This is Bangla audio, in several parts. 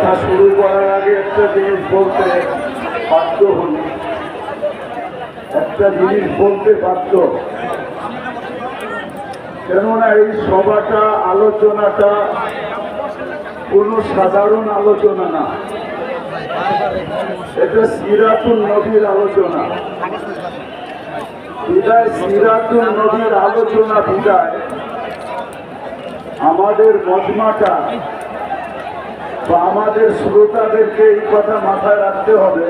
কথা শুরু করার আগে একটা জিনিস বলতে বাধ্য হই, একটা জিনিস বলতে বাধ্য। কেননা এই সভাটা, আলোচনাটা কোনো সাধারণ আলোচনা না, এটা সিরাতুন নবীর আলোচনা। বিদায় সিরাতুন নবীর আলোচনা বিদায় আমাদের মজমাটা বা আমাদের শ্রোতাদেরকে এই কথা মাথায় রাখতে হবে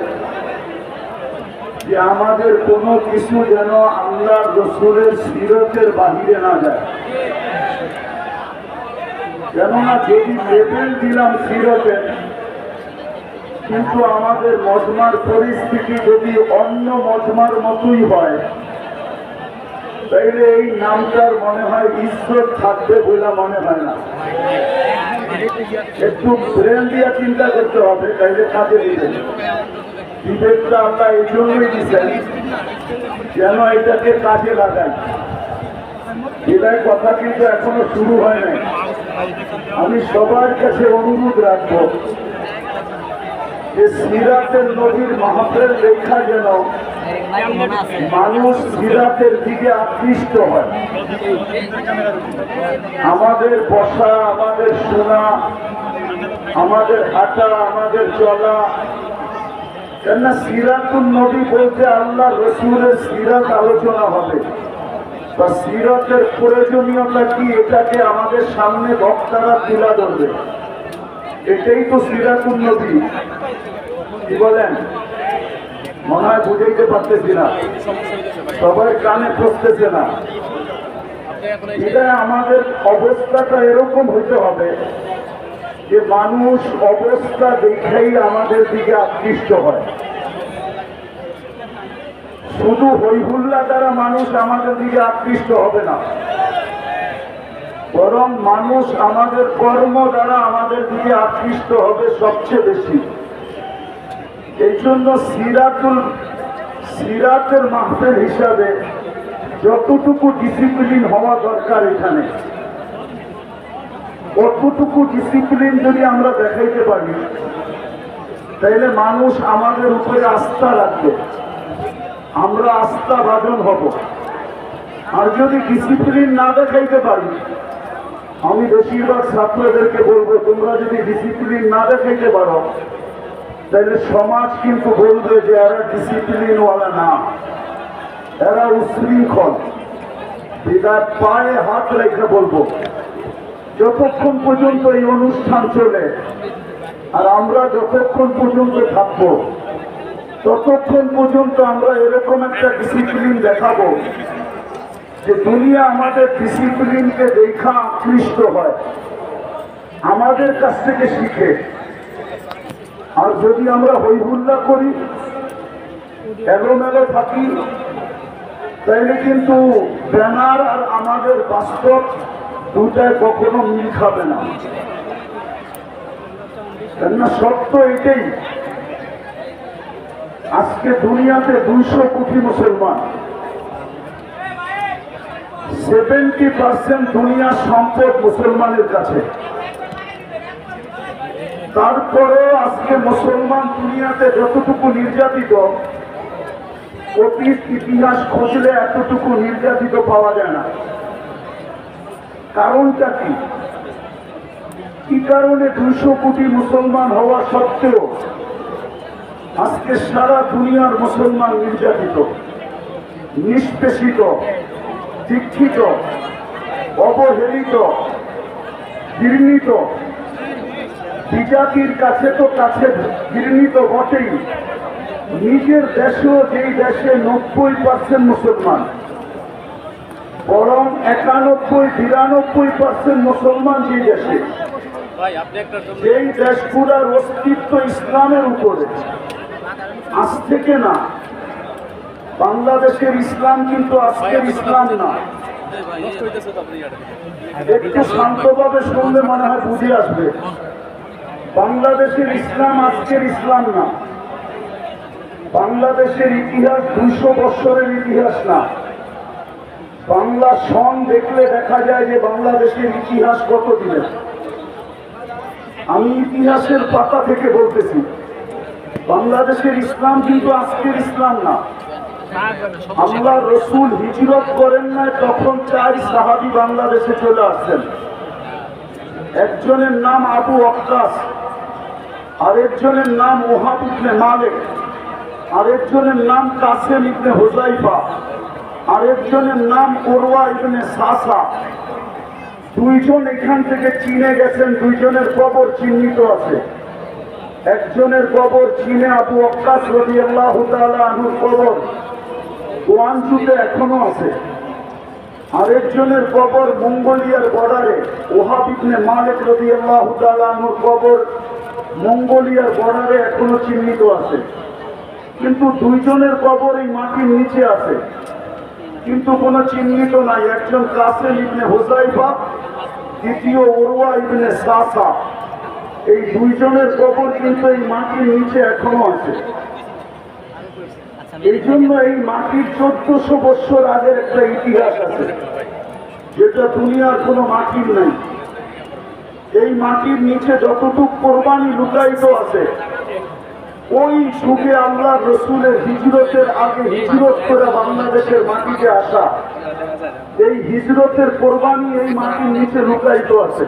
যে আমাদের কোনো কিছু যেন আল্লাহ রসুলের সিরতের বাহিরে না যায়। কেননা যদি লেবেল দিলাম সিরতের, কিন্তু আমাদের মজমার পরিস্থিতি যদি অন্য মজমার মতোই হয়, তাইলে এই নামটার মনে হয় ইজ্জত থাকবে বলে মনে হয় না। একটু ব্রেন দিয়ে চিন্তা করতে হবে, তাইলে কাজে দিবেন। বিবেকটা আমরা এই জন্যই দিচ্ছেন যেন এটাকে কাজে লাগাই। এটার কথা কিন্তু এখনো শুরু হয় নাই। আমি সবার কাছে অনুরোধ রাখবো যে সিরাতের নবীর মাহফিল দেখা যেন মানুষ সিরাতের দিকে আকৃষ্ট হয়। আমাদের বসা, আমাদের শোনা, আমাদের হাঁটা, আমাদের চলা, কেননা সিরাতুন নবী বলতে আল্লাহ রসুলের সিরাত আলোচনা হবে বা সিরাতের প্রয়োজনীয়তা কি, এটাকে আমাদের সামনে বক্তারা তুলে ধরবে। এটাই তো সিরাতুন নবী। কি বলেন? মনে হয় বুঝাইতে পারতেছি না, সবাই কানে পড়তেছে না। এটা আমাদের অবস্থাটা এরকম হইতে হবে যে মানুষ অবস্থা দেখেই আমাদের দিকে আকৃষ্ট হয়। শুধু হইহুল্লা দ্বারা মানুষ আমাদের দিকে আকৃষ্ট হবে না, বরং মানুষ আমাদের কর্ম দ্বারা আমাদের দিকে আকৃষ্ট হবে সবচেয়ে বেশি। এই জন্য সিরাতের মাহফিল হিসাবে যতটুকু ডিসিপ্লিন হওয়া দরকার এখানে, অতটুকু ডিসিপ্লিন যদি আমরা দেখাইতে পারি, তাইলে মানুষ আমাদের উপরে আস্থা রাখবে, আমরা আস্থা ভাজন হব। আর যদি ডিসিপ্লিন না দেখাইতে পারি, আমি বেশিরভাগ ছাত্রদেরকে বলবো, তোমরা যদি ডিসিপ্লিন না দেখাইতে পারো, তাহলে সমাজ কিন্তু বলবে যে এরা ডিসিপ্লিনওয়ালা না, এরা উশৃঙ্খল। বিদায় পায়ে হাত রেখে বলবো, যতক্ষণ পর্যন্ত এই অনুষ্ঠান চলে আর আমরা যতক্ষণ পর্যন্ত থাকবো, ততক্ষণ পর্যন্ত আমরা এরকম একটা ডিসিপ্লিন দেখাবো যে দুনিয়া আমাদের ডিসিপ্লিনকে দেখা আকৃষ্ট হয়, আমাদের কাছ থেকে শিখে। আর যদি আমরা হইহুল্লা করি, এলোমেলো থাকি, তাইলে কিন্তু ব্যানার আর আমাদের বাস্তব দুটায় কখনো মিল খাবে না। কেননা সত্য এটাই, আজকে দুনিয়াতে 200 কোটি মুসলমান, 70% দুনিয়ার সম্পদ মুসলমানের কাছে। তারপরেও আজকে মুসলমান দুনিয়াতে যতটুকু নির্যাতিত, অতীত ইতিহাস খুঁজলে এতটুকু নির্যাতিত পাওয়া যায় না। কারণটা কি? কি কারণে 200 কোটি মুসলমান হওয়া সত্ত্বেও আজকে সারা দুনিয়ার মুসলমান নির্যাতিত, নিষ্পেষিত, দীক্ষিত, অবহেলিত, ঘৃণিত? বিজাতির কাছে তো কাছে ঘৃণিত বটেই, নিজের দেশেও, যেই দেশে 90% মুসলমান, বরং 91-92% মুসলমান যে দেশে, সেই দেশগুলোর অস্তিত্ব ইসলামের উপরে। আজ থেকে না, বাংলাদেশের ইসলাম কিন্তু আজকের ইসলাম না। একটু শান্তভাবে শুনলে মনে হয় বুঝে আসবে। বাংলাদেশের ইসলাম আজকের ইসলাম না। বাংলাদেশের ইতিহাস 200 বছরের ইতিহাস না। বাংলা সন দেখলে দেখা যায় যে বাংলাদেশের ইতিহাস কত দিনের। আমি ইতিহাসের পাতা থেকে বলতেছি, বাংলাদেশের ইসলাম কিন্তু আজকের ইসলাম না। আল্লাহ রসুল হিজরত করেন নাই তখন 4 সাহাবী বাংলাদেশে চলে আসছেন। একজনের নাম আবু ওয়াক্কাস, আরেকজনের নাম ওহাব ইবনে মালিক, আরেকজনের নাম কাসেম ইবনে হুযাইফা, আরেকজনের নাম উরওয়া ইবনে সাসা। 2 জন এখান থেকে চীনে গেছেন, 2 জনের কবর চিহ্নিত আছে। একজনের কবর চীনে আবু ওয়াক্কাস রাদিয়াল্লাহু তাআলা আনহুর কবর গোয়ানজুতে এখনো আছে। আরেকজনের কবর মঙ্গোলিয়ার বর্ডারে, ওহাব ইবনে মালিক রাদিয়াল্লাহু তাআলা আনহুর কবর মঙ্গোলিয়ার বর্ডারে এখনো চিহ্নিত আছে। কিন্তু 2 জনের কবর এই মাটির নিচে আছে, কিন্তু কোনো চিহ্নিত নাই। একজন কাসেম ইবনে হুযাইফা, দ্বিতীয় উরওয়া ইবনে সাসা। এই 2 জনের কবর কিন্তু এই মাটির নিচে এখনো আছে। এই জন্য এই মাটির 1400 বছর আগের একটা ইতিহাস আছে, যেটা দুনিয়ার কোনো মাটির নাই। এই মাটির নিচে যতটুকু কোরবানি লুকায়িত আছে, ওই যুগে আল্লাহ রসুলের হিজরতের আগে হিজরত করে বাংলাদেশের মাটিতে আসা এই হিজরতের কোরবানি এই মাটির নিচে লুকায়িত আছে।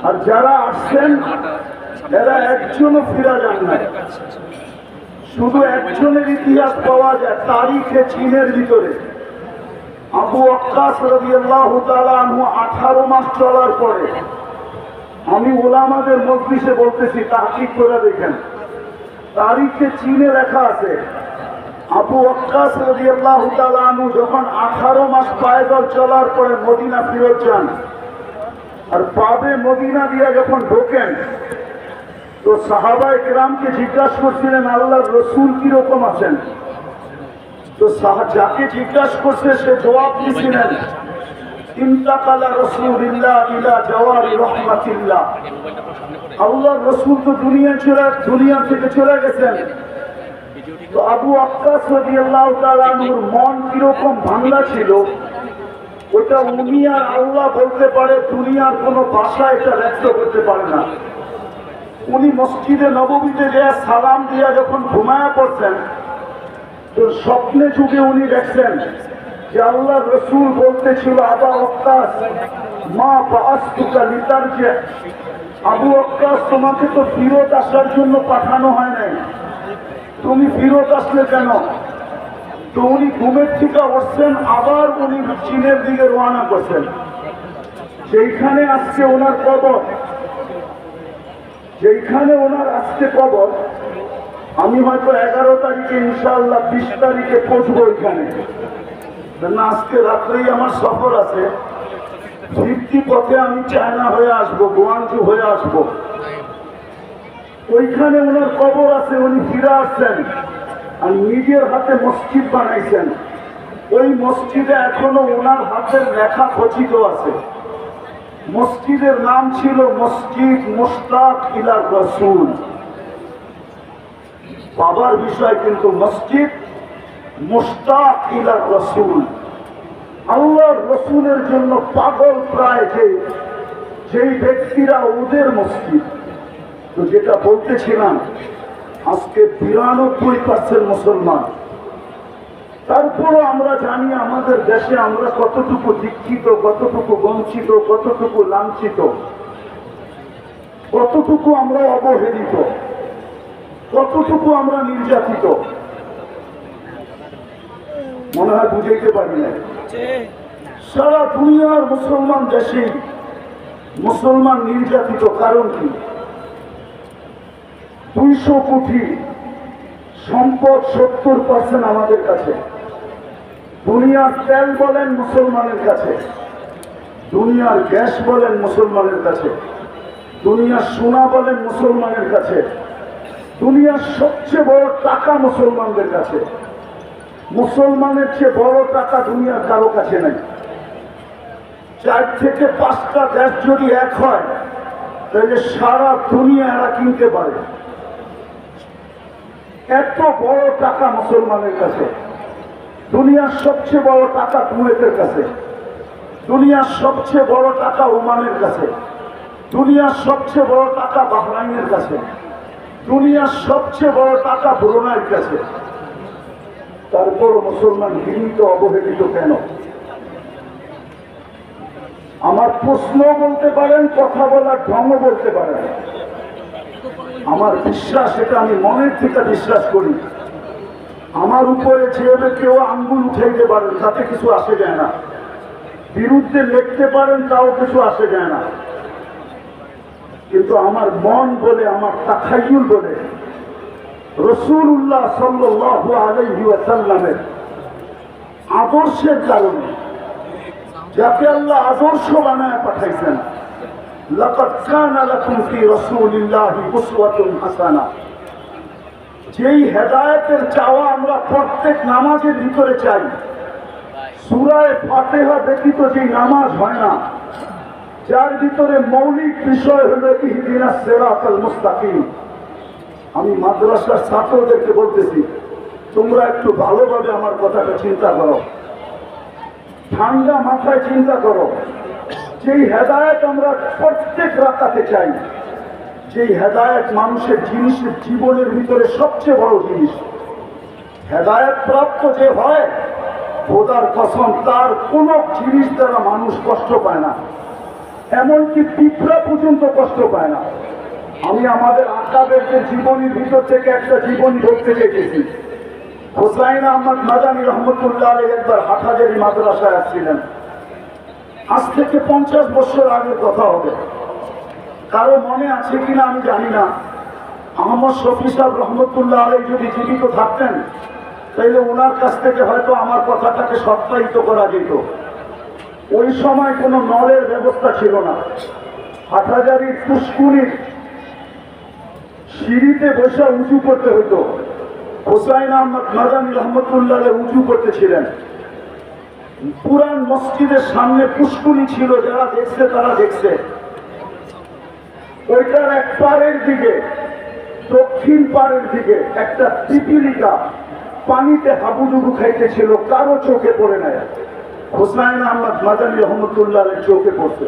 আর যারা আসছেন এরা একজনও ফিরা যান না। শুধু একজনের ইতিহাস পাওয়া যায় তারিখে চীনের ভিতরে। আবু ওয়াক্কাস রাদিয়াল্লাহু তাআলা আনহু 18 মাস চলার পরে, আমি ওলামাদের মজলিসে বলতেছি, তাহকিক করে দেখেন, তারিখে চীনে লেখা আছে আবু ওয়াক্কাস রাদিয়াল্লাহু তাআলা আনহু যখন 18 মাস পায়দল চলার পরে মদিনা ফিরত যান, আর পাবে মদিনা দিয়া যখন ঢোকেন, তো সাহাবায়ে কেরামকে জিজ্ঞাসা করছিলেন আল্লাহর রসুল কিরকম আছেন। তো যাকে জিজ্ঞাসা করছে সে জবাব দিয়েছিলেন, ইন্তাকালা রাসূলুল্লাহ ইলা জাওয়ারি রাহমাতিল্লাহ। আল্লাহর রসুল তো দুনিয়া থেকে চলে গেছেন। তো আবু ওয়াক্কাস রাদিয়াল্লাহু তাআলা আনহুর মন কিরকম ভাঙা ছিল, ওটা উনি আর আল্লাহ বলতে পারে, দুনিয়ার কোনো ভাষা এটা ব্যক্ত করতে পারে না। উনি মসজিদে নববীতে গিয়ে সালাম দিয়া যখন ঘুমায়া পড়ছেন, তো স্বপ্নে যুগে উনি দেখছেন যে আল্লাহর রসুল বলতেছিল, আবু ওয়াক্কাস মা বাআসতুকা লিতারজি, আবু ওয়াক্কাস তোমাকে তো ফিরত আসার জন্য পাঠানো হয় নাই, তুমি ফিরত আসলে কেন? তো উনি ঘুমের থেকে উঠছেন, আবার উনি চীনের দিকে রওনা করছেন। সেইখানে আজকে ওনার কবর, যেখানে ওনার আজকে কবর, আমি হয়তো 11 তারিখে ইনশাআল্লাহ 20 তারিখে পৌঁছবো ওইখানে। না, আজকে রাত্রেই আমার সফর আছে। ফিরতি পথে আমি চায়না হয়ে আসবো, গোয়াঞ্জু হয়ে আসবো। ওইখানে ওনার কবর আছে, উনি ফিরে আসছেন আর নিজের হাতে মসজিদ বানাইছেন। ওই মসজিদে এখনো ওনার হাতের লেখা খচিত আছে। মসজিদের নাম ছিল মসজিদ মুশতাক ইলা রাসূল। বাবার বিষয় কিন্তু মসজিদ মুশতাক ইলা রাসূল। আল্লাহর রসুলের জন্য পাগল প্রায় যেই ব্যক্তিরা, ওদের মসজিদ। তো যেটা বলতেছিলাম, আজকে 92% মুসলমান। তারপরও আমরা জানি আমাদের দেশে আমরা কতটুকু দীক্ষিত, কতটুকু বঞ্চিত, কতটুকু লাঞ্ছিত, কতটুকু আমরা অবহেলিত, কতটুকু আমরা নির্যাতিত। মনে হয় বুঝাইতে পারি না। সারা দুনিয়ার মুসলমান দেশে মুসলমান নির্যাতিত। কারণ কি? 200 কোটি সম্পদ 70% আমাদের কাছে। দুনিয়ার তেল বলেন মুসলমানের কাছে, দুনিয়ার গ্যাস বলেন মুসলমানের কাছে, দুনিয়ার সোনা বলেন মুসলমানের কাছে, দুনিয়ার সবচেয়ে বড় টাকা মুসলমানদের কাছে। মুসলমানের চেয়ে বড় টাকা দুনিয়ার কারো কাছে নাই। 4 থেকে 5টা দেশ যদি এক হয়, তাহলে সারা দুনিয়া এরা কিনতে পারে। এত বড় টাকা মুসলমানের কাছে। দুনিয়ার সবচেয়ে বড় টাকা কুয়েতের কাছে, দুনিয়ার সবচেয়ে বড় টাকা ওমানের কাছে, দুনিয়ার সবচেয়ে বড় টাকা বাহরাইনের কাছে, দুনিয়ার সবচেয়ে বড় টাকা ব্রুনাইয়ের কাছে। তারপর মুসলমান ঘৃণিত অবহেলিত কেন? আমার প্রশ্ন বলতে পারেন, কথা বলার ঢং বলতে পারেন। আমার বিশ্বাস, এটা আমি মনের থেকে বিশ্বাস করি, আমার উপরে যেভাবে কেউ আঙ্গুল উঠাইতে পারেন তাতে কিছু আসে যায় না, বিরুদ্ধে লিখতে পারেন তাও কিছু আসে যায় না। কিন্তু আমার মন বলে, আমার তাখাইয়ুল বলে, রাসূলুল্লাহ সাল্লাল্লাহু আলাইহি ওয়াসাল্লামের আদর্শের কারণে, যাকে আল্লাহ আদর্শ বানায় পাঠাইছেন, লাকাদ কানা লাকুম ফি রাসূলিল্লাহি উসওয়াতুন হাসানাহ, যেই হেদায়েতের চাওয়া আমরা প্রত্যেক নামাজের ভিতরে চাই, সূরা ফাতিহা ব্যতীত যেই নামাজ হয় না, যার ভিতরে মৌলিক বিষয় হলো ইহদিনাস সিরাতাল মুস্তাকিম। আমি মাদ্রাসার ছাত্রদেরকে বলতেছি, তোমরা একটু ভালোভাবে আমার কথাটা চিন্তা করো, ঠান্ডা মাথায় চিন্তা করো। যেই হেদায়েত আমরা প্রত্যেক রাকাতে চাই, যেই হেদায়েত মানুষের জিনিসের জীবনের ভিতরে সবচেয়ে বড় জিনিস, হেদায়েত প্রাপ্ত যে হয়, খোদার কসম তার কোন জিনিস দ্বারা মানুষ কষ্ট পায় না, এমনকি পিঁপড়া পর্যন্ত কষ্ট পায় না। আমি আমাদের আকাবেরদের জীবনীর ভিতর থেকে একটা জীবনী ধরতে চেয়েছি। হোসাইন আহমদ মাদানী রহমতুল্লাহ আলাইহি একবার হাটহাজারী মাদ্রাসায় আসছিলেন, আজ থেকে 50 বছর আগের কথা হবে, কারো মনে আছে কিনা আমি জানি না। আহমদ শফি সাহেব রহমতুল্লাহ আলাইহি যদি জীবিত থাকতেন, তাইলে ওনার কাছ থেকে হয়তো আমার কথাটাকে সত্যায়িত করা যেত। ওই সময় কোনো নলের ব্যবস্থা ছিল না, হাটহাজারীর পুষ্কুনির সিঁড়িতে বসে উঁচু করতে হতো। হোসাইন আহমদ মাদানী রহমতুল্লাহ উঁচু করতেছিলেন। পুরান মসজিদের সামনে পুষ্কুনি ছিল, যারা দেখছে তারা দেখছে। ওইটার এক পাড়ের দিকে, দক্ষিণ পাড়ের দিকে একটা পিপিলিকা পানিতে হাবুডুবু খাইতেছিল, কারো চোখে পড়ে নাই। হোসাইন আহমদ মাদানী রহমতুল্লাহ চোখে পড়ছে।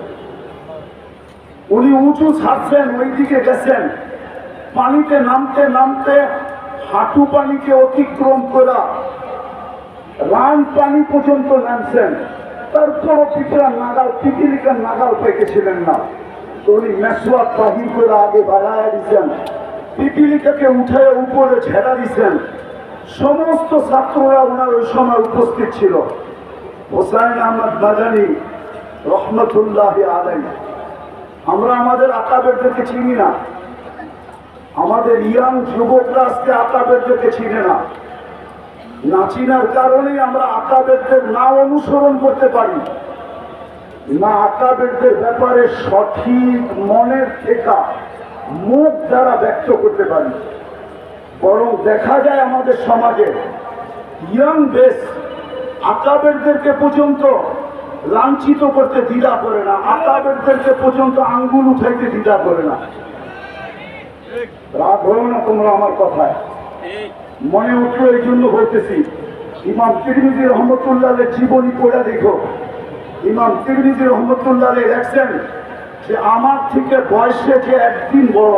উনি উঁচু ছাড়ছেন, ওই দিকে গেছেন, পানিতে নামতে নামতে হাঁটু পানিকে অতিক্রম করা রান পানি পর্যন্ত নামছেন। তারপরও পিঁপড়ার নাগাল, পিপিলিকার নাগাল পেকেছিলেন না। তো উনি মেসওয়াক বাহির করে আগে বাড়াইয়া দিচ্ছেন, পিপিলিকাকে উঠে উপরে ঝেড়া দিচ্ছেন। সমস্ত ছাত্ররা ওনার ওই সময় উপস্থিত ছিল। হোসাইন আহমদ মাদানী রহমতুল্লাহ আলাইহি, আমরা আমাদের আকাবেরদেরকে চিনি না, আমাদের ইয়াং যুবকরা আজকে আকাবেরদেরকে চিনে না। না চিনার কারণেই আমরা আকাবেরদের না অনুসরণ করতে পারি না, আকাবেরদের ব্যাপারে সঠিক মনের থেকে মুখ দ্বারা ব্যক্ত করতে পারি। বরং দেখা যায় আমাদের সমাজে ইয়াং বেস আকাবেরদেরকে পর্যন্ত লাঞ্ছিত করতে দ্বিধা করে না, আকাবেরদেরকে পর্যন্ত আঙ্গুল উঠাইতে দ্বিধা করে না। রাগ হলো না তোমরা আমার কথায়? মনে উঠলো এই জন্য বলতেছি। ইমাম তিরমিজি রহমতুল্লাহ জীবনী পড়ে দেখো। ইমাম তিরমিজি রহমতুল্লাহ লেখছেন যে আমার থেকে বয়সে যে একদিন বড়,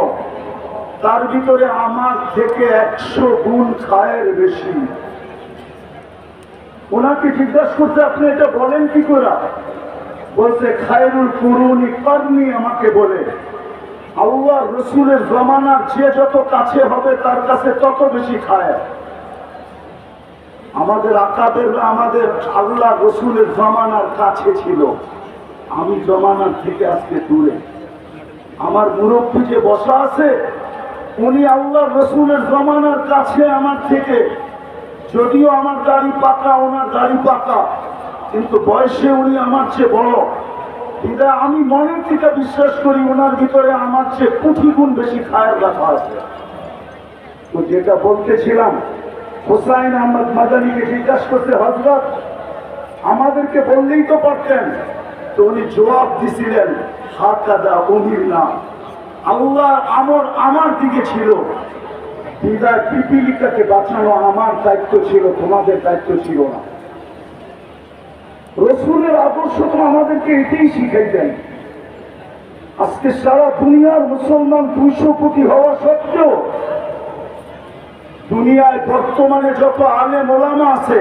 তার ভিতরে আমার থেকে 100 গুণ খায়ের বেশি। ওনাকে জিজ্ঞাসা করতে, আপনি এটা বলেন কি করে? বলছে খায়রুল কুরুনি করনি, আমাকে বলে আল্লাহ রসুলের জমানার যে যত কাছে হবে তার কাছে তত বেশি খায়। আমাদের আকাবেররা আমাদের আল্লাহ রসুলের জমানার কাছে ছিল, আমি জমানার থেকে আজকে দূরে। আমার মুরব্বী যে বসা আছে, উনি আল্লাহ রসুলের জমানার কাছে আমার থেকে। যদিও আমার দাড়ি পাকা, ওনার দাড়ি পাকা, কিন্তু বয়সে উনি আমার চেয়ে বড়। এটা আমি মনের থেকে বিশ্বাস করি, ওনার ভিতরে আমার চেয়ে 20 গুণ বেশি খায়ের কথা আছে। তো যেটা বলতেছিলাম, হোসাইন আহমদ মাদানীকে জিজ্ঞাসা করতে, হযরত আমাদেরকে বললেই তো পারতেন। তো উনি জবাব দিছিলেন, হাকাদা উমির না, আল্লাহ আমর আমার দিকে ছিল, বিদায় পিপিলিকাকে বাঁচানো আমার দায়িত্ব ছিল, তোমাদের দায়িত্ব ছিল না। রসুলের আদর্শ তো আমাদেরকে এটাই শিখাইতেন। আজকে সারা দুনিয়ার মুসলমান 200 কোটি হওয়া সত্ত্বেও দুনিয়ায় বর্তমানে যত আলেম ওলামা আছে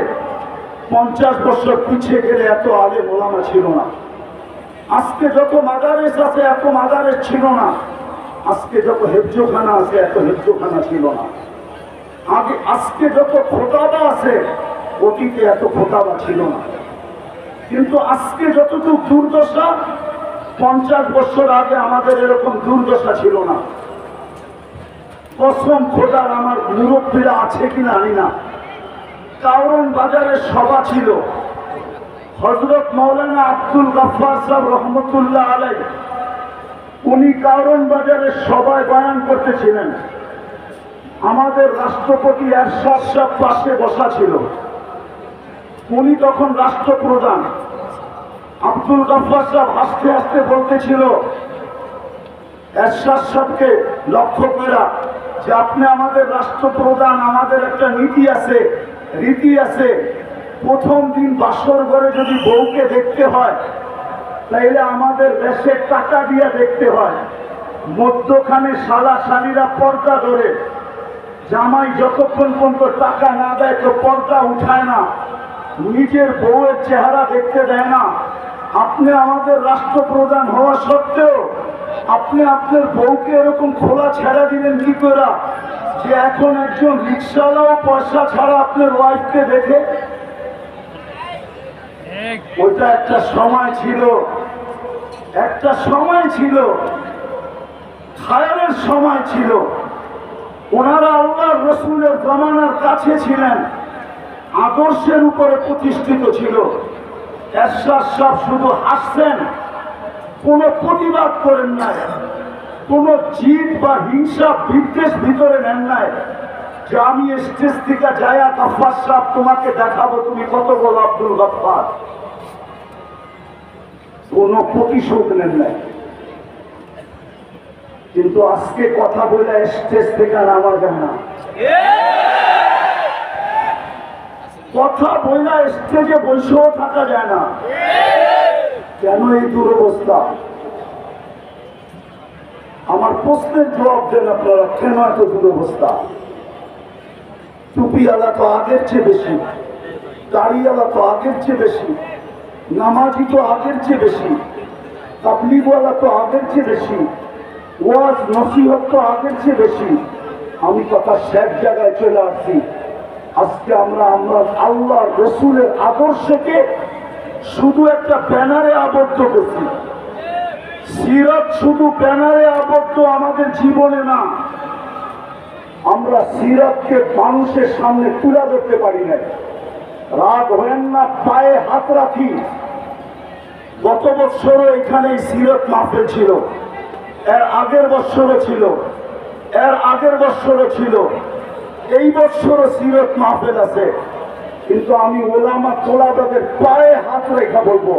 50 বছর পিছিয়ে গেলে এত আলেম ওলামা ছিল না। আজকে যত মাদারেস আছে এত মাদারেস ছিল না। আজকে যত হেফজোখানা আছে এত হেফজোখানা ছিল না। আজকে যত খোতাবা আছে অতীতে এত খোতাবা ছিল না। কিন্তু আজকে যতটুকু দুর্দশা 50 বছর আগে আমাদের এরকম দুর্দশা ছিল না। কসম খোদার, আমার মুরব্বীরা আছে কিনা জানি না, কারণ বাজারের সভা ছিল। হযরত মাওলানা আব্দুল গাফফার সাহেব রহমতুল্লাহ আলাইহি উনি কারণ বাজারের সভায় বয়ান করতেছিলেন। আমাদের রাষ্ট্রপতি এরশাদ সাহেব পাশে বসা ছিল। উনি তখন রাষ্ট্রপ্রধান। আব্দুল গাফফার সাহেব হাসতে হাসতে বলতেছিল এরশাদ সাহেবকে লক্ষ্য করে যে আপনি আমাদের রাষ্ট্রপ্রধান, আমাদের একটা নীতি আছে, রীতি আছে। প্রথম দিন বাসর ঘরে যদি বউকে দেখতে হয় তাইলে আমাদের দেশে টাকা দিয়ে দেখতে হয়। মধ্যখানে শালা শালীরা পর্দা ধরে, জামাই যতক্ষণ পর্যন্ত টাকা না দেয় তো পর্দা উঠায় না, নিজের বউয়ের চেহারা দেখতে দেয় না। আপনি আমাদের রাষ্ট্রপ্রধান হওয়া সত্ত্বেও আপনি আপনার বউকে এরকম খোলা ছেড়া দিলেন কি করে যে এখন একজন রিক্সাওয়ালাও পয়সা ছাড়া আপনার ওয়াইফকে দেখে? ওইটা একটা সময় ছিল, একটা সময় ছিল, খায়রের সময় ছিল। ওনারা আল্লাহর রাসূলের জামানার কাছে ছিলেন, আদর্শের উপরে প্রতিষ্ঠিত ছিল। এরশাদ সাহেব শুধু হাসছেন, কোনো প্রতিবাদ করেন নাই, কোনো জিদ বা হিংসা বিদ্বেষ ভিতরে নেন নাই যে আমি স্টেজ থেকে যায়া গাফফার সাহেব তোমাকে দেখাবো তুমি কত বড় আব্দুল গাফফার। কোনো প্রতিশোধ নেন নাই। কিন্তু আজকে কথা বলে স্টেজ থেকে নামা যায় না, কথা বইলা স্টেজে বসেও থাকা যায় না। কেন এই দুরবস্থা? আমার প্রশ্নের জবাব দেন আপনারা, কেন এত দুরবস্থা? টুপিওয়ালা তো আগের চেয়ে বেশি, দাড়িওয়ালা তো আগের চেয়ে বেশি, নামাজি তো আগের চেয়ে বেশি, তাবলীগওয়ালা তো আগের চেয়ে বেশি, ওয়াজ নসিহত তো আগের চেয়ে বেশি। আমি কথা শেষ জায়গায় চলে আসছি। আজকে আমরা আল্লাহ রসুলের আদর্শকে শুধু একটা ব্যানারে আবদ্ধ করছি। সিরাত শুধু ব্যানারে আবদ্ধ আমাদের জীবনে না। আমরা সিরাতকে মানুষের সামনে তুলে ধরতে পারি না। রাগ হয়েন না, পায়ে হাত রাখি। গত বছরও এখানে সিরাত মাহফিল ছিল, এর আগের বছরও ছিল, এর আগের বছরও ছিল, এই বছরও সিরাত মাহফিল আছে। কিন্তু আমি ওলামা তোলাবাদের পায়ে হাত রেখা বলবো,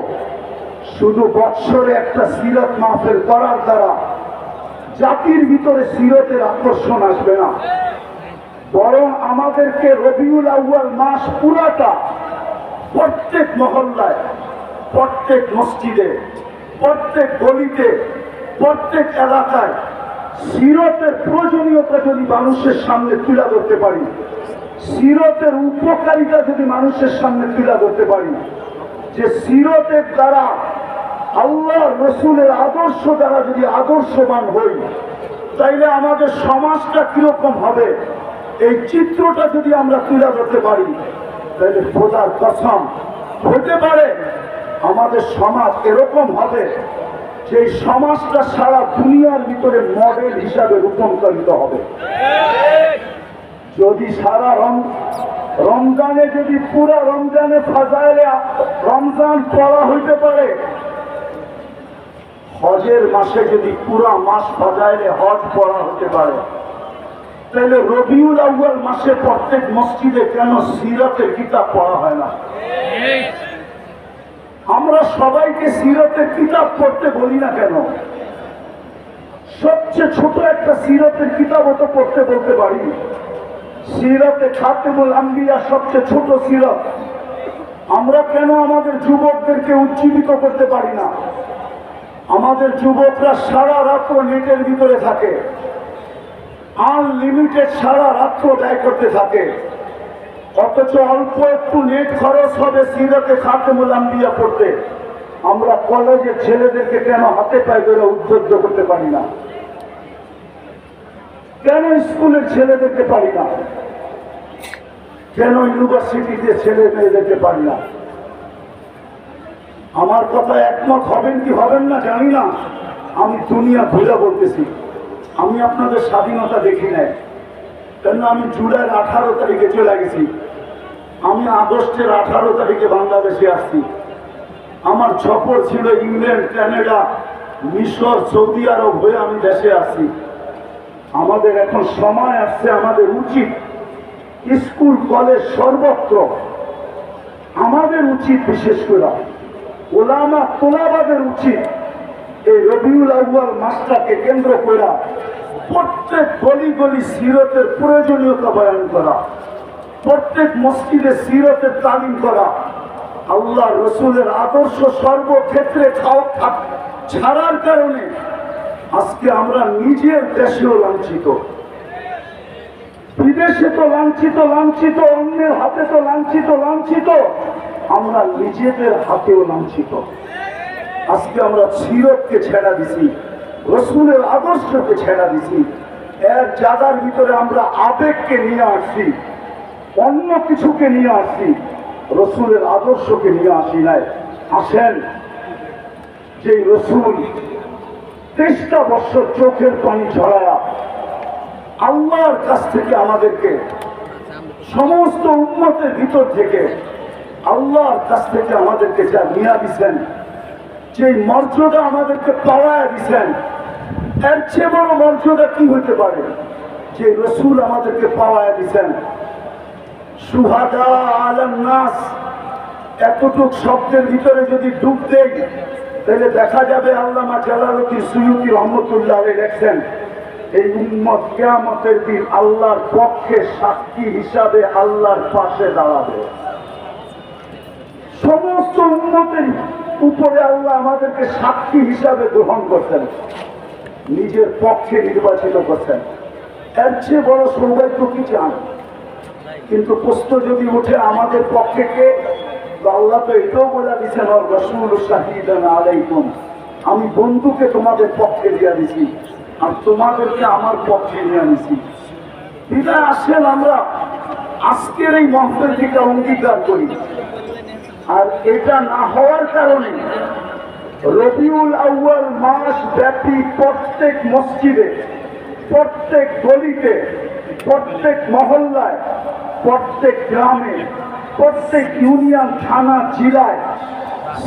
শুধু বৎসরে একটা সিরাত মাহফিল করার দ্বারা জাতির ভিতরে সিরাতের আকর্ষণ আসবে না, বরং আমাদেরকে রবিউল আউয়াল মাস পুরাটা প্রত্যেক মহল্লায়, প্রত্যেক মসজিদে, প্রত্যেক গলিতে, প্রত্যেক এলাকায় সিরাতের প্রয়োজনীয়তা যদি মানুষের সামনে তুলে ধরতে পারি, সিরাতের উপকারিতা যদি মানুষের সামনে তুলে ধরতে পারি, যে সিরাতের দ্বারা আল্লাহ রসুলের আদর্শ দ্বারা যদি আদর্শবান হই তাইলে আমাদের সমাজটা কিরকম হবে, এই চিত্রটা যদি আমরা তুলে ধরতে পারি তাহলে খোদার কসম হতে পারে আমাদের সমাজ এরকম হবে যে সমাজটা সারা দুনিয়ার ভিতরে মডেল হিসাবে রূপান্তরিত হবে। যদি সারা রমজানে যদি পুরা রমজানে ফাজাইলে রমজান পড়া হইতে পারে, হজের মাসে যদি পুরা মাস ফাজাইলে হজ পড়া হতে পারে, তাহলে রবিউল আউয়াল মাসে প্রত্যেক মসজিদে কেন সিরাতের কিতাব পড়া হয় না? আমরা সবাইকে সিরাতের কিতাব পড়তে বলি না কেন? সবচেয়ে ছোট একটা সিরাতের কিতাবও তো পড়তে বলতে পারি। সিরাতে খাতেমুল আম্বিয়া সবচেয়ে ছোট সিরাত, আমরা কেন আমাদের যুবকদেরকে উজ্জীবিত করতে পারি না? আমাদের যুবকরা সারা রাত্র নেটের ভিতরে থাকে, আনলিমিটেড সারা রাত্র ব্যয় করতে থাকে, অথচ অল্প একটু নেট খরচ হবে সিরাতে খাতেমুল আম্বিয়া পড়তে। আমরা কলেজের ছেলেদেরকে কেন হাতে পায়ে ধরে উদ্বুদ্ধ করতে পারি না? কেন স্কুলের ছেলেদেরকে পারি না? কেন ইউনিভার্সিটিতে ছেলে মেয়েদেরকে পারি না? আমার কথা একমত হবেন কি হবেন না জানি না, আমি দুনিয়া ঘুরে বলতেছি। আমি আপনাদের স্বাধীনতা দেখি নাই, কেন আমি জুলাইয়ের 18 তারিখে চলে গেছি, আমি আগস্টের 18 তারিখে বাংলাদেশে আসছি। আমার সফর ছিল ইংল্যান্ড, কানাডা, মিশর, সৌদি আরব হয়ে আমি দেশে আসছি। আমাদের এখন সময় আসছে, আমাদের উচিত স্কুল কলেজ সর্বত্র আমাদের উচিত, বিশেষ করে ওলামা তোলাবাদের উচিত এই রবিউল আউয়াল মাসটাকে কেন্দ্র করে প্রত্যেক গলি গলি সিরতের প্রয়োজনীয়তা বয়ান করা, প্রত্যেক মসজিদে সিরতের তালিম করা, আল্লাহ রসুলের আদর্শ সর্বক্ষেত্রে ছাড়ার কারণে আজকে আমরা নিজের দেশেও লাঞ্ছিত, বিদেশে তো লাঞ্ছিত, অন্যের হাতে তো লাঞ্ছিত, আমরা নিজেদের হাতেও লাঞ্ছিত। আজকে আমরা সিরতকে ছেড়া দিছি, রসুলের আদর্শকে ছেড়া দিছি, এর জায়গার ভিতরে আমরা আবেগকে নিয়ে আসছি, অন্য কিছুকে নিয়ে আসছি, রসুলের আদর্শকে নিয়ে আসি নাই। আসেন, যে রসুল 23টা বছর চোখের পানি ঝরায়া আল্লাহর কাছ থেকে আমাদেরকে, সমস্ত উম্মতের ভিতর থেকে আল্লাহর কাছ থেকে আমাদেরকে যা নিয়ে দিচ্ছেন, যে মর্যাদা আমাদেরকে পাওয়া দিচ্ছেন, এর চেয়ে বড় মর্যাদা কি হইতে পারে? যে রসুল আমাদেরকে পাওয়া দিচ্ছেন। সুহাদা আলান নাস, এতটুক শব্দের ভিতরে যদি ডুব দেই তাহলে দেখা যাবে আল্লামা জালালউদ্দিন সুয়ুতী রহমতুল্লাহ লেখছেন, এই উম্মত কিয়ামতের দিন আল্লাহর পক্ষে সাক্ষী হিসাবে আল্লাহর পাশে দাঁড়াবে। সমস্ত উম্মতের উপরে আল্লাহ আমাদেরকে সাক্ষী হিসাবে গ্রহণ করছেন, নিজের পক্ষে নির্বাচিত করছেন। এর চেয়ে বড় সৌভাগ্য কি চান? কিন্তু প্রশ্ন যদি উঠে আমাদের পক্ষে কে, আল্লাহ তো এটাও বলে দিচ্ছেন, রাসূল শাহীদান আলাইকুম, আমি বন্ধুকে তোমাদের পক্ষে দিয়ে দিছি আর তোমাদেরকে আমার পক্ষে নিয়ে আনিছি। বিদায় আসেন আমরা আজকের এই মাহফিল থেকে অঙ্গীকার করি। আর এটা না হওয়ার কারণে রবিউল আউয়াল মাস ব্যাপী প্রত্যেক মসজিদে, প্রত্যেক গলিতে, প্রত্যেক মহল্লায়, প্রত্যেক গ্রামে, প্রত্যেক ইউনিয়ন, থানা, জেলায়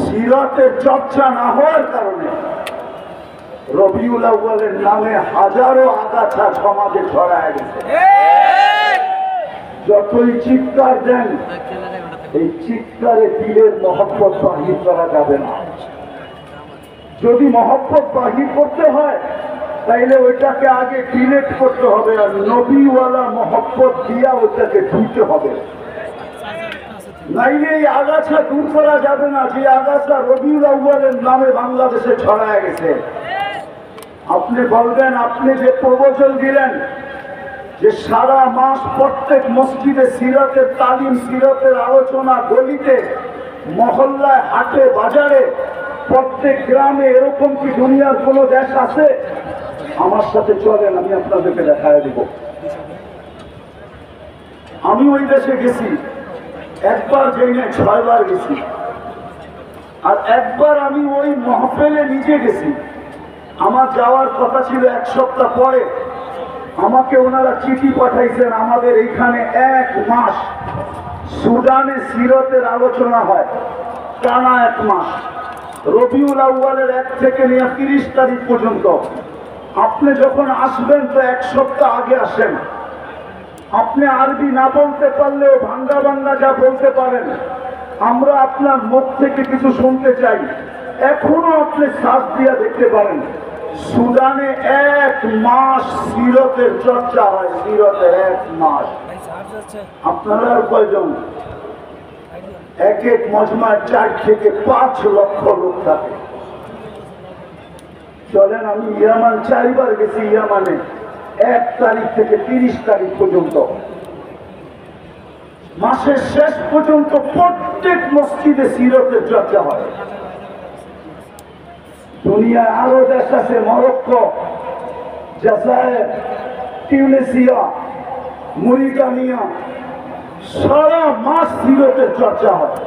সিরাতের চর্চা না হওয়ার কারণে রবিউল আউয়ালের নামে হাজারো আগাছা সমাজে ছড়ায় গেছে। যতই চিৎকার দেন, এই চিৎকারে দিলের মহব্বত বাহির করা যাবে না। যদি মহব্বত বাহির করতে হয় তাইলে ওইটাকে আগে ডিলেট করতে হবে, আর নবীওয়ালা মহব্বত দিয়া ওইটাকে ধুইতে হবে, নাইলে এই আগাছা দূর করা যাবে না। যে আগাছা রবিউল আউয়ালের নামে বাংলাদেশে ছড়ায় গেছে। আপনি বলবেন, আপনি যে প্রবচন দিলেন যে সারা মাস প্রত্যেক মসজিদে সিরাতের তালিম, সিরাতের আলোচনা, গলিতে, মহল্লায়, হাটে, বাজারে, প্রত্যেক গ্রামে, এরকম কি দুনিয়ার কোনো দেশ আছে? আমার সাথে চলেন, আমি আপনাদেরকে দেখায় দিব। আমি ওই দেশে গেছি, একবার যাই না, 6 বার গেছি। আর একবার আমি ওই মাহফিলে নিজে গেছি। আমার যাওয়ার কথা ছিল 1 সপ্তাহ পরে, আমাকে ওনারা চিঠি পাঠাইছেন, আমাদের এইখানে 1 মাস সুদানে সিরতের আলোচনা হয়, টানা 1 মাস, রবিউল আউয়ালের 1 থেকে নিয়ে 30 তারিখ পর্যন্ত। আপনি যখন আসবেন তো 1 সপ্তাহ আগে আসেন। আপনি আরবি না বলতে পারলেও ভাঙ্গা ভাঙ্গা যা বলতে পারেন, আমরা আপনার মুখ থেকে কিছু শুনতে চাই। এখনো আপনি শ্বাস দিয়ে দেখতে পারেন, সুদানে 1 মাস সিরতের চর্চা হয়, সিরতের 1 মাস। আপনারা আর কয়জন? এক এক মজমায় 4 থেকে 5 লক্ষ লোক থাকে। চলেন, আমি ইয়ামান 4 বার গেছি। ইয়ামানে 1 তারিখ থেকে 30 তারিখ পর্যন্ত, মাসের শেষ পর্যন্ত প্রত্যেক মসজিদে সিরতের চর্চা হয়। দুনিয়ায় আরো দেশ আছে, মরক্কো, জাজায়ের, টিউনিসিয়া, মরিটানিয়া, সারা মাস সিরতের চর্চা হয়।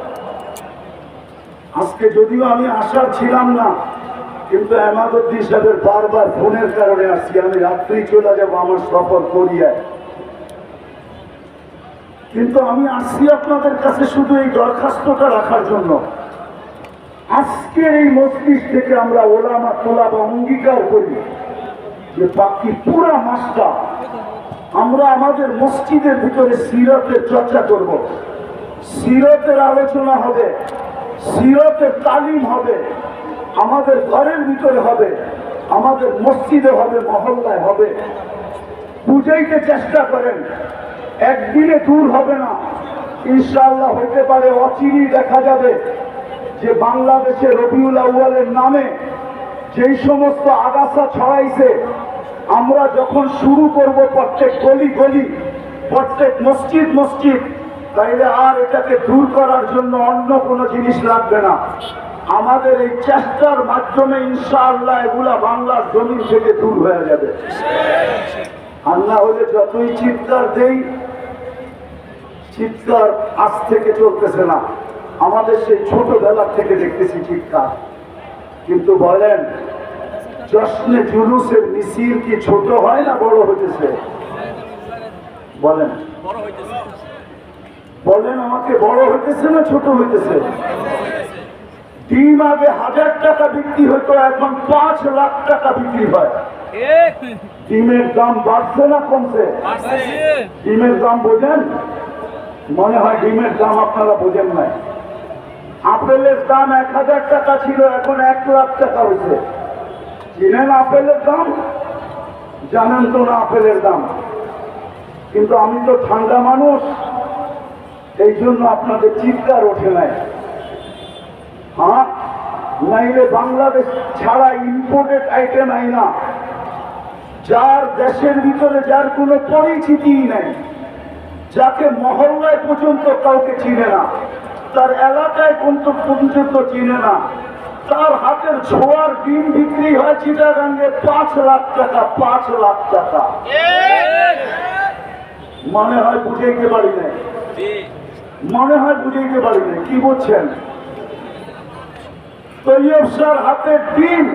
আজকে যদিও আমি আসার ছিলাম না, কিন্তু এমাদুদ্দিন সাহেবের বারবার ফোনের কারণে আসছি। আমি রাত্রি চলে যাব আমার সফর করিয়ায়, কিন্তু আমি আসছি আপনাদের কাছে শুধু এই দরখাস্তটা রাখার জন্য। আজকের এই মজলিস থেকে আমরা ওলামা তোলাবা অঙ্গীকার করি যে বাকি পুরা মাসটা আমরা আমাদের মসজিদের ভিতরে সিরতের চর্চা করব, সিরতের আলোচনা হবে, সিরতের তালিম হবে, আমাদের ঘরের ভিতরে হবে, আমাদের মসজিদে হবে, মহল্লায় হবে। বুঝাইতে চেষ্টা করেন, একদিনে দূর হবে না, ইনশাআল্লাহ হতে পারে অচিরেই দেখা যাবে যে বাংলাদেশে রবিউল আউয়ালের নামে যেই সমস্ত আগাছা ছড়াইছে, আমরা যখন শুরু করব প্রত্যেক গলি গলি, প্রত্যেক মসজিদ মসজিদ, তাইলে আর এটাকে দূর করার জন্য অন্য কোনো জিনিস লাগবে না। আমাদের এই চেষ্টার মাধ্যমে ইনশাআল্লাহ এগুলা বাংলার জমিন থেকে দূর হয়ে যাবে। আর না হলে যতই চিৎকার দেই, চিৎকার আজ থেকে চলতেছে না, আমাদের সেই ছোটবেলা থেকে দেখতেছি চিৎকার। কিন্তু বলেন, জশ্নে জুলুসের মিছিল কি ছোট হয় না বড় হইতেছে? বলেন বলেন আমাকে, বড় হইতেছে না ছোট হইতেছে? ডিম আগে 1000 টাকা বিক্রি হইতো, এখন 5 লাখ টাকা বিক্রি হয়। ডিমের দাম বাড়ছে না কমছে? ডিমের দাম বোঝেন? মনে হয় ডিমের দাম আপনারা বোঝেন নাই। আপেলের দাম 1000 টাকা ছিল, এখন 1 লাখ টাকা হয়েছে। চিনেন আপেলের দাম? জানেন তো না আপেলের দাম? কিন্তু আমি তো ঠান্ডা মানুষ, এই জন্য আপনাদের চিৎকার ওঠে নাই। হ্যাঁ, নাইলে বাংলাদেশ ছাড়া ইম্পোর্টেড আইটেম আই না, যার দেশের ভিতরে যার কোনো পরিচিতিই নাই, যাকে মহল্লায় পর্যন্ত কাউকে চিনে না, তার এলাকায় পর্যন্ত চিনে না, তার হাতের ছোঁয়ার ডিম বিক্রি হয় চিটাগাঙ্গে 5 লাখ টাকা। 5 লাখ টাকা মনে হয় বুঝাইতে পারি নাই, মনে হয় বুঝাইতে পারি নাই। কি বলছেন? তৈয়ব শাহর হাতের ডিম,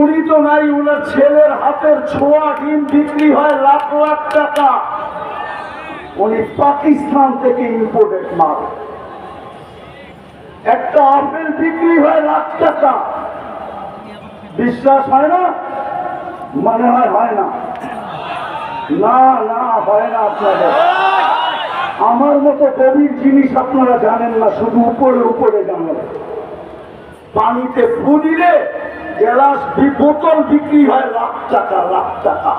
উনি তো নাই, উনার ছেলের হাতের ছোঁয়া ডিম বিক্রি হয় লাখ লাখ টাকা। উনি পাকিস্তান থেকে ইম্পোর্টেড মাল। একটা আপেল বিক্রি হয় লাখ টাকা। বিশ্বাস হয় না? মনে হয় হয় না? না না, হয় না আপনাদের। আমার মতো গভীর জিনিস আপনারা জানেন না, শুধু উপরে উপরে জানেন। পানিতে ফু দিলে গ্লাস বোতল বিক্রি হয় লাখ টাকা, লাখ টাকা।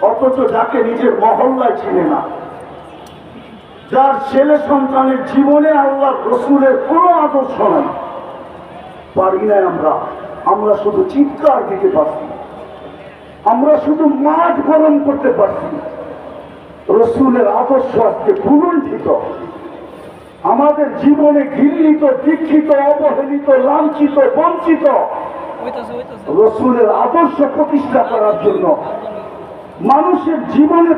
অথচ যাকে নিজের মহল্লায় চিনে না, যার ছেলে সন্তানের জীবনে আল্লাহর রসুলের কোনো আদর্শ নাই, পারি নাই আমরা। আমরা শুধু চিৎকার দিতে পারছি, আমরা শুধু মাঠ গরম করতে পারছি। রসুলের আদর্শ আজকে কুলুণ্ঠিত, আমাদের জীবনে ঘৃণিত, দীক্ষিত, অবহেলিত, লাঞ্ছিত, বঞ্চিত। রসুলের আদর্শ প্রতিষ্ঠা করার জন্য, মানুষের জীবনে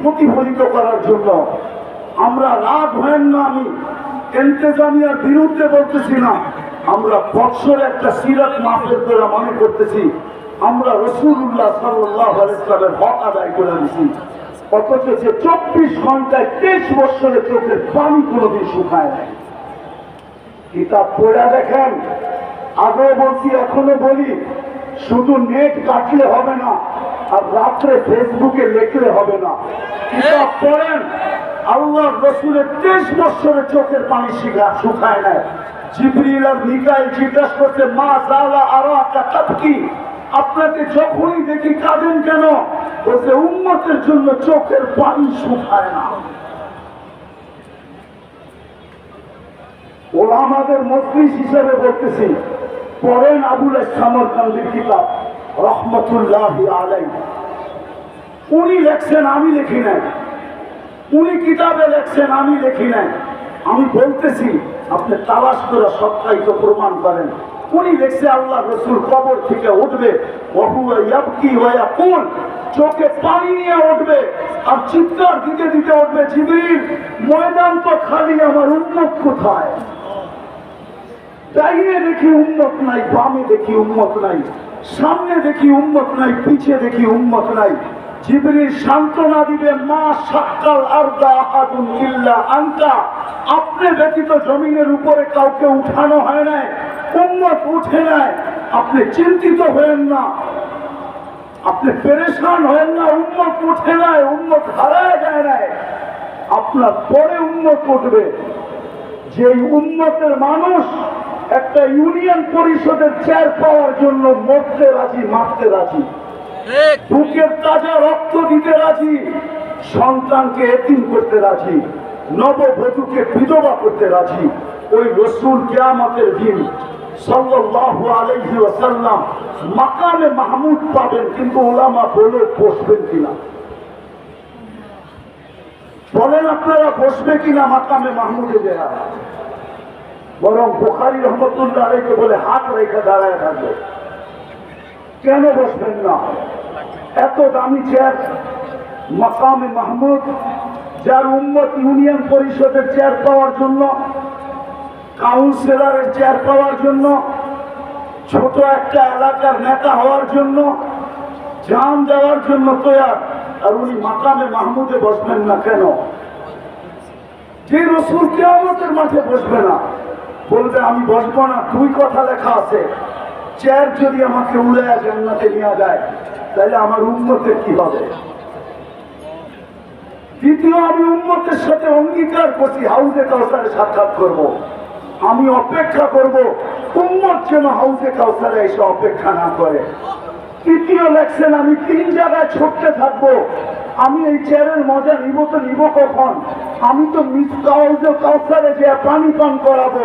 প্রতিফলিত করার জন্য আমরা রাগ হয় না। আমি ইন্তেজামিয়ার বিরুদ্ধে বলতেছি না, আমরা বৎসরে একটা সিরাত মাহফিল করে মনে করতেছি আমরা রাসূলুল্লাহ সাল্লাল্লাহু আলাইহি ওয়াসাল্লামের হক আদায় করে দিছি। অথচ যে 24 ঘন্টায় 23 বছরের চোখের পানি কোনোদিন শুকায় নাই। কিতাব পড়া দেখেন, আগেও বলছি এখনো বলি, শুধু নেট কাটলে হবে না, আর রাত্রে ফেসবুকে লিখলে হবে না। কিতাব পড়েন। আল্লাহর রাসূলের 23 বছরের চোখের পানি শুকায় নাই। জিবরিল আর মিকাইল জিজ্ঞাসা করতে, মা জালা আরাকা তাবকি, আপনাকে যখনই দেখি কাঁদেন কেন? বলছে, উম্মতের জন্য চোখের পানি শুকায় না। ওলামাদের মজলিস হিসেবে বলতেছি, পড়েন আবুল সামরকান্দির কিতাব রহমতুল্লাহি আলাইহি। উনি লেখছেন, আমি লিখি নাই। উনি কিতাবে লেখছেন, আমি লিখি নাই। আমি বলতেছি, আপনি তালাশ করে সত্যায়িত প্রমাণ করেন। উনি লেখছে আল্লাহ রসুল কবর থেকে উঠবে, চোখে পানি নিয়ে উঠবে আর চিৎকার দিতে দিতে উঠবে, জিবরিল ময়দান তো খালি, আমার উম্মত কোথায়? ডাইনে দেখি উম্মত নাই, বামে দেখি উম্মত নাই, সামনে দেখি উম্মত নাই, পিছে দেখি উম্মত নাই। জিবরিল সান্ত্বনা দিবে, মা সাক্কাল আরদা আহাদুন ইল্লা আনতা, আপনি ব্যতীত জমিনের উপরে কাউকে উঠানো হয় নাই, উম্মত উঠে নাই। আপনি চিন্তিত হয়েন না, আপনি পেরেশান হয়েন না, উম্মত উঠে নাই, উম্মত হারায় যায় নাই। আপনার পরে উম্মত উঠবে, যে উম্মতের মানুষ একটা ইউনিয়ন পরিষদের চেয়ার পাওয়ার জন্য মরতে রাজি, মারতে রাজি, বুকের তাজা রক্ত দিতে রাজি, সন্তানকে এতিম করতে রাজি, নববধূকে বিধবা করতে রাজি। ওই রসুল কিয়ামতের দিন সাল্লাল্লাহু আলাইহি ওয়াসাল্লাম মাকামে মাহমুদ পাবেন, কিন্তু ওলামা বলে বসবেন কিনা? বলেন আপনারা বসবে কিনা মাকামে মাহমুদে দেয়া? বরং বুখারী রহমতুল্লাহ আলাইহি বলে হাত রেখে দাঁড়ায় থাকবে। কেন বসবেন না? এত দামি চেয়ার মাকামে মাহমুদ, যার উম্মত ইউনিয়ন পরিষদের চেয়ার পাওয়ার জন্য, কাউন্সিলরের চেয়ার পাওয়ার জন্য, ছোট একটা এলাকার নেতা হওয়ার জন্য, জান দেওয়ার জন্য তৈয়ার, আর উনি মাকামে মাহমুদে বসবেন না কেন? যে রসুল কিয়ামতের মাঠে বসবে না, বলবে আমি বসবো না, দুই কথা লেখা আছে, চেয়ার যদি আমাকে উড়াইয়া জান্নাতে নিয়ে যায় তাহলে আমার উম্মতের কি হবে? দ্বিতীয়, আমি উম্মতের সাথে অঙ্গীকার করছি হাউজে কাউসারে সাক্ষাৎ করব। আমি অপেক্ষা করব উম্মত যেন হাউজে কাউসারে এসে অপেক্ষা না করে। তৃতীয় লেখছেন, আমি 3 জায়গায় ছুটতে থাকবো। আমি এই চেয়ারের মজা নিব তো নিব কখন? আমি তো হাউজে কাউসারে যে পানি পান করাবো,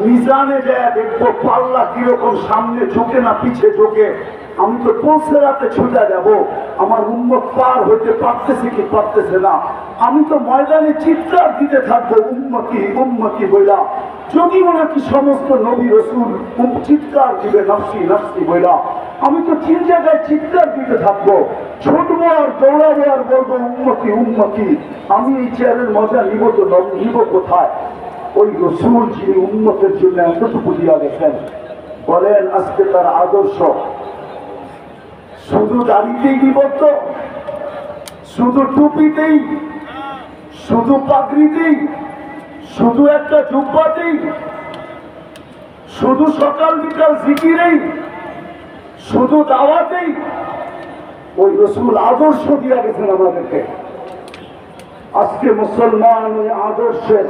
মিজানে যায় দেখবো পাল্লা কিরকম সামনে ঝুঁকে না পিছে ঝুঁকে। আমি তো পৌঁছাতে ছুটে যাব, আমার উম্মত পার হইতে পারতেছে কি পারতেছে না। আমি তো ময়দানে চিৎকার দিতে থাকবো উম্মতি উম্মতি বইলা, যদি ওনাকে সমস্ত নবী রসুল চিৎকার দিবে নফসি নফসি বইলা। আমি তো 3 জায়গায় চিৎকার দিতে থাকবো, ছুটবো আর দৌড়াবো আর বলবো উম্মতি উম্মতি। আমি এই চেয়ারের মজা নিব তো নিব কোথায়? ওই রসুল যিনি উম্মতের জন্য এতটুকু দিয়া গেছেন, বলেন আজকে তার আদর্শ শুধু দাড়িতেই নিবদ্ধ, শুধু টুপিতেই, শুধু পাগড়িতেই, শুধু একটা জুব্বাতেই, শুধু সকাল বিকাল জিকিরেই, শুধু দাওয়াতেই? ওই রসুল আদর্শ দিয়া গেছেন আমাদেরকে। আজকে মুসলমান ওই আদর্শের,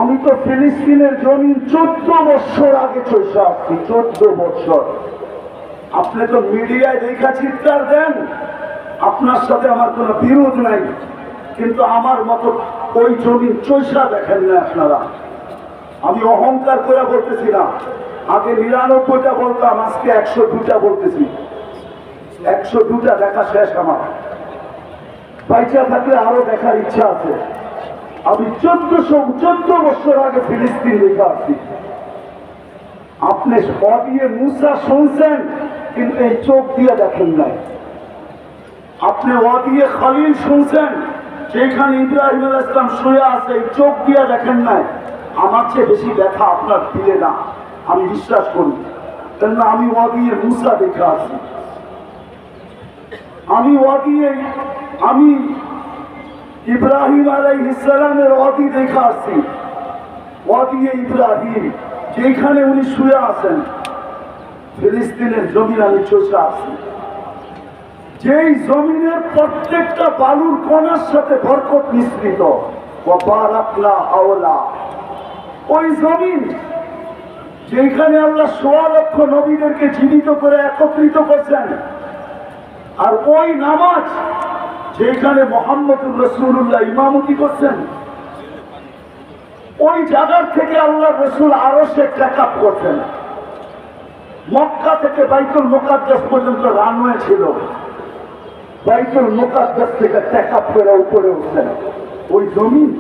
আমি তো ফিলিস্তিনের জমিন 14 বছর আগে চলে আসছি, 14 বছর। আপনি তো মিডিয়ায় দেখা চিৎকার দেন, আপনার সাথে আমার কোনো বিরোধ নাই, কিন্তু আমার মতো ওই জমিন চৈষা দেখেন না আপনারা। আমি অহংকার করে বলতেছি না, আগে 99টা বলতাম, আজকে 102টা বলতেছি। 102টা দেখা শেষ আমার, বাইচা থাকলে আরো দেখার ইচ্ছা আছে। আমি 14 বছর আগে ফিলিস্তিন দেখে আসছি। আপনি দিয়ে মুসা শুনছেন, কিন্তু এই চোখ দিয়ে দেখেন নাই। আপনি দিয়ে খলিল শুনছেন, যেখানে ইব্রাহিম আলাইহিস সালাম শুয়ে আছে, এই চোখ দিয়ে দেখেন নাই। আমার চেয়ে বেশি দেখা আপনার দিলে না, আমি বিশ্বাস করি, কেননা আমি দিয়ে মুসা দেখে আসছি। আমি ইব্রাহিম আলাইহিস সালামের ওয়াদি দেখে আসছি। ওয়াদিয়ে ইব্রাহিম, যেখানে উনি শুয়ে আছেন, ফিলিস্তিনের জমিন আমি চষে আসছি। যেই জমিনের প্রত্যেকটা বালুর কণার সাথে বরকত মিশ্রিত, ওই জমিন যেখানে আল্লাহ ১৬ লক্ষ নবীদেরকে জীবিত করে একত্রিত করছেন, আর ওই নামাজ যেখানে মুহাম্মদুর রাসূলুল্লাহ ইমামতি করছেন, ওই জায়গার থেকে আল্লাহ রসুল আরশে টেকআপ করছেন। মক্কা থেকে বাইতুল মুকাদ্দাস পর্যন্ত রানওয়ে ছিল, বাইতুল মুকাদ্দাস থেকে টেকআপ করে উপরে উঠলেন ওই জমিন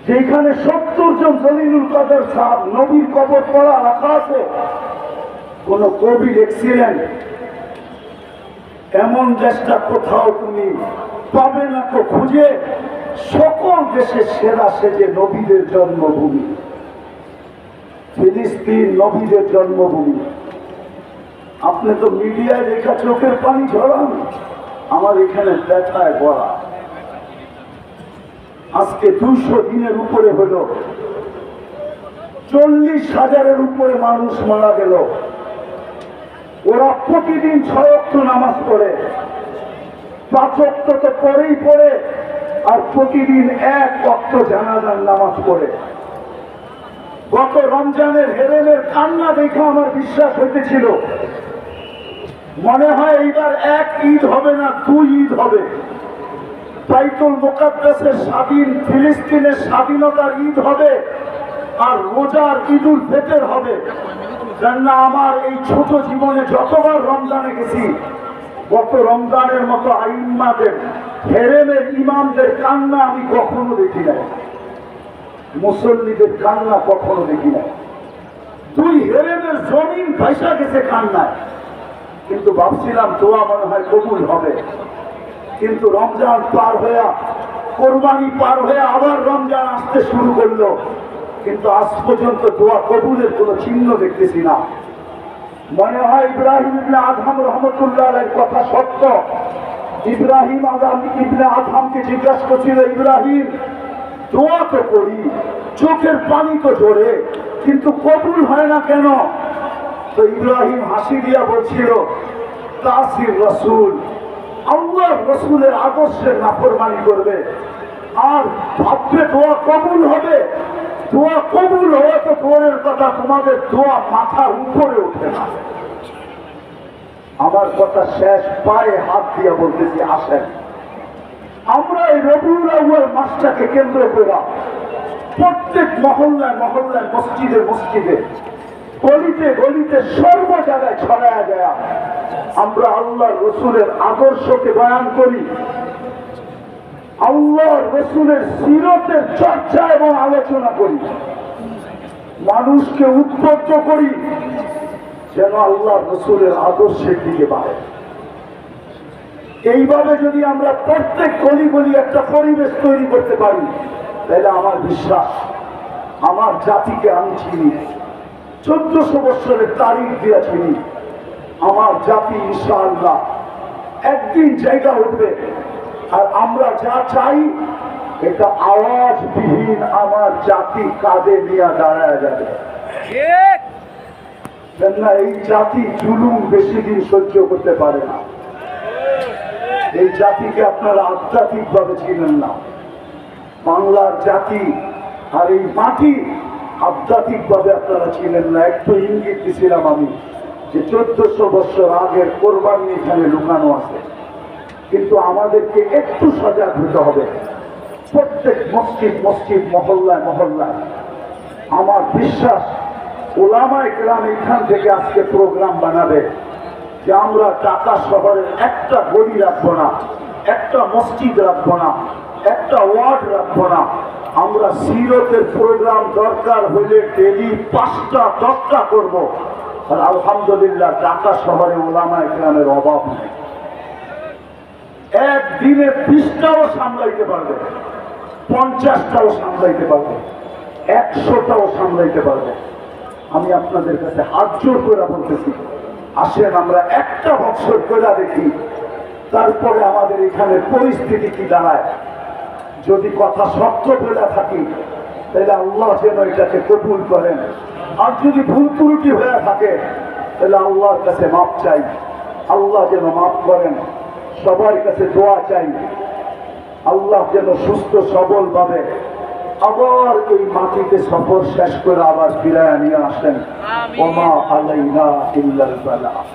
যেখানে 70 জন জলিলুল কদর সাহেব নবীর কবর পড়া রাখা আছে। কোন কবি লিখছিলেন এমন দেশটা কোথাও তুমি পাবে না তো খুঁজে, সকল দেশের সেরা সেজে নবীদের জন্মভূমি। ফিলিস্তিন নবীদের জন্মভূমি। আপনি তো মিডিয়ায় লেখা চোখের পানি ঝরান, আমার এখানে ব্যথায় ভরা। আজকে 200 দিনের উপরে হলো, 40,000-এর উপরে মানুষ মারা গেল। ওরা প্রতিদিন 6 ওয়াক্ত নামাজ পড়ে, 5 ওয়াক্ত তো পড়েই পড়ে, আর প্রতিদিন 1 ওয়াক্ত জানাজার নামাজ পড়ে। গত রমজানের হেরেমের কান্না দেখে আমার বিশ্বাস হইতেছিল মনে হয় এইবার 1 ঈদ হবে না, 2 ঈদ হবে। বাইতুল মুকাদ্দাসের স্বাধীন, ফিলিস্তিনের স্বাধীনতার ঈদ হবে, আর রোজার ঈদুল ফিতর হবে। কেননা আমার এই ছোট জীবনে যতবার রমজানে গেছি, গত রমজানের মতো আইম্মাদের হেরেমের ইমামদের কান্না আমি কখনো দেখি নাই, মুসল্লিদের কান্না কখনো দেখি নাই। 2 হেরেমের জমিন ভাইসা গেছে কান্নায়, কিন্তু ভাবছিলাম দোয়া মনে হয় কবুল হবে। কিন্তু রমজান পার হইয়া, কোরবানি পার হইয়া আবার রমজান আসতে শুরু করলো, কিন্তু আজ পর্যন্ত দোয়া কবুলের কোন চিহ্ন দেখতেছি না। মনে হয় ইব্রাহিম ইবনে আদহাম রহমতুল্লাহ আলাইহির কথা সত্য। ইব্রাহিম ইবনে আদহামকে জিজ্ঞাসা করছিল, ইব্রাহিম দোয়া তো করি, চোখের পানি তো ঝরে, কিন্তু কবুল হয় না কেন? তো ইব্রাহিম হাসি দিয়া বলছিল, তাসির রসুল, আল্লাহ রসুলের আদর্শের নাফরমানি করবে আর ভাববে দোয়া কবুল হবে। দোয়া কবুল হওয়া তো দোয়ার কথা, তোমাদের দোয়া মাথার উপরে ওঠে না। আমার কথা শেষ, পায়ে হাত দিয়া বলতেছি, আসেন আমরা এই রবিউল আউয়াল মাসটাকে কেন্দ্র করে প্রত্যেক মহল্লায় মহল্লায়, মসজিদে মসজিদে, গলিতে গলিতে, সর্ব জায়গায় ছড়ায়া যায় আমরা আল্লাহ রসুলের আদর্শকে বয়ান করি, আল্লাহ রসুলের সিরতের চর্চা এবং আলোচনা করি, মানুষকে উদ্বুদ্ধ করি যেন আল্লাহ রসুলের আদর্শের দিকে বাড়ে। এইভাবে যদি আমরা প্রত্যেক গলি গলি একটা পরিবেশ তৈরি করতে পারি, তাহলে আমার বিশ্বাস আমার জাতিকে আমি চিনি, 1400 বছরের তারিখ দিয়ে চিনি। আমার জাতি ইনশাআল্লাহ একদিন জায়গা উঠবে, আর আমরা যা চাই এটা আওয়াজবিহীন আমার জাতি কাঁধে নিয়ে দাঁড়ায় যাবে। কেননা এই জাতি জুলুম বেশি দিন সহ্য করতে পারে না। এই জাতিকে আপনারা আধ্যাত্মিক ভাবে চিনেন না। বাংলার জাতি আর এই মাটি আধ্যাত্মিক ভাবে আপনারা চিনেন না। একটু ইঙ্গিত দিছিলাম আমি যে 1400 বছর আগের কোরবানি এখানে লুকানো আছে, কিন্তু আমাদেরকে একটু সজাগ হতে হবে। প্রত্যেক মসজিদ মসজিদ, মহল্লায় মহল্লায় আমার বিশ্বাস ওলামায়ে কেরাম এখান থেকে আজকে প্রোগ্রাম বানাবে যে আমরা ঢাকা শহরের একটা গলি রাখবো না, একটা মসজিদ রাখবো না, একটা ওয়ার্ড রাখবো না। আমরা সিরতের প্রোগ্রাম দরকার হলে ডেলি 5টা 10টা করবো। আর আলহামদুলিল্লাহ ঢাকা শহরে ওলামায়ে কেরামের অভাব নেই। একদিনে 20টাও সামলাইতে পারবে, 50টাও সামলাইতে পারবে, 100টাও সামলাইতে পারবে। আমি আপনাদের কাছে হাত জোর করে বলতেছি, আসেন আমরা একটা বছর করে দেখি, তারপরে আমাদের এখানে পরিস্থিতি কি দাঁড়ায়। যদি কথা সত্য বলে থাকি তাহলে আল্লাহ যেন এটাকে কবুল করেন, আর যদি ভুল ত্রুটি হয়ে থাকে তাহলে আল্লাহর কাছে মাপ চাই, আল্লাহ যেন মাপ করেন। সবার কাছে দোয়া চাই, আল্লাহ যেন সুস্থ সবল ভাবে আবার এই মাটিতে সফর শেষ করে আবার ফিরায় নিয়ে আসেন। ওমা আলাইনা ইল্লাল বালাগ।